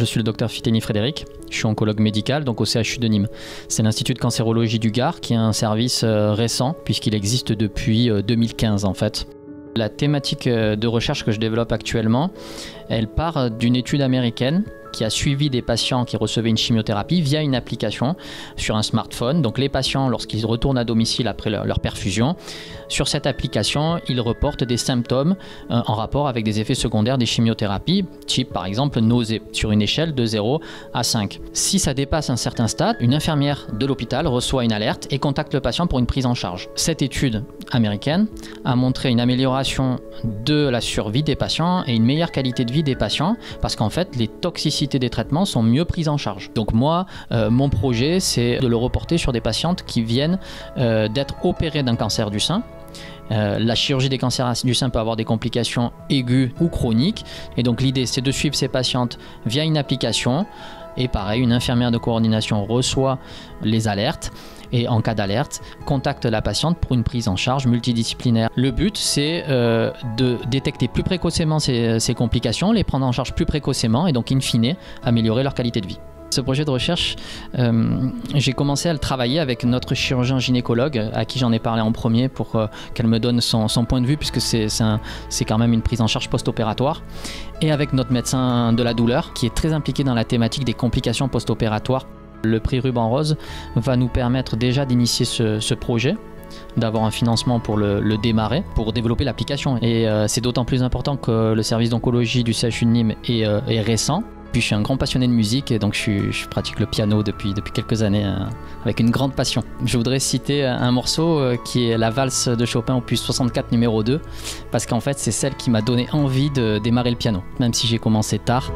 Je suis le docteur Fiteni Frédéric, je suis oncologue médical donc au CHU de Nîmes. C'est l'Institut de cancérologie du Gard qui est un service récent puisqu'il existe depuis 2015 en fait. La thématique de recherche que je développe actuellement, elle part d'une étude américaine qui a suivi des patients qui recevaient une chimiothérapie via une application sur un smartphone. Donc les patients, lorsqu'ils retournent à domicile après leur perfusion, sur cette application, ils reportent des symptômes en rapport avec des effets secondaires des chimiothérapies, type par exemple nausée, sur une échelle de 0 à 5. Si ça dépasse un certain stade, une infirmière de l'hôpital reçoit une alerte et contacte le patient pour une prise en charge. Cette étude américaine a montré une amélioration de la survie des patients et une meilleure qualité de vie des patients parce qu'en fait, les toxicités des traitements sont mieux prises en charge. Donc moi, mon projet, c'est de le reporter sur des patientes qui viennent d'être opérées d'un cancer du sein. La chirurgie des cancers du sein peut avoir des complications aiguës ou chroniques. Et donc l'idée, c'est de suivre ces patientes via une application. Et pareil, une infirmière de coordination reçoit les alertes et en cas d'alerte, contacte la patiente pour une prise en charge multidisciplinaire. Le but, c'est de détecter plus précocement ces complications, les prendre en charge plus précocement et donc, in fine, améliorer leur qualité de vie. Ce projet de recherche, j'ai commencé à le travailler avec notre chirurgien gynécologue à qui j'en ai parlé en premier pour qu'elle me donne son point de vue puisque c'est quand même une prise en charge post-opératoire et avec notre médecin de la douleur qui est très impliqué dans la thématique des complications post-opératoires. Le prix Ruban Rose va nous permettre déjà d'initier ce projet, d'avoir un financement pour le démarrer, pour développer l'application. Et c'est d'autant plus important que le service d'oncologie du CHU de Nîmes est récent. Puis je suis un grand passionné de musique et donc je pratique le piano depuis quelques années avec une grande passion. Je voudrais citer un morceau qui est la valse de Chopin opus 64 numéro 2 parce qu'en fait c'est celle qui m'a donné envie de démarrer le piano, même si j'ai commencé tard.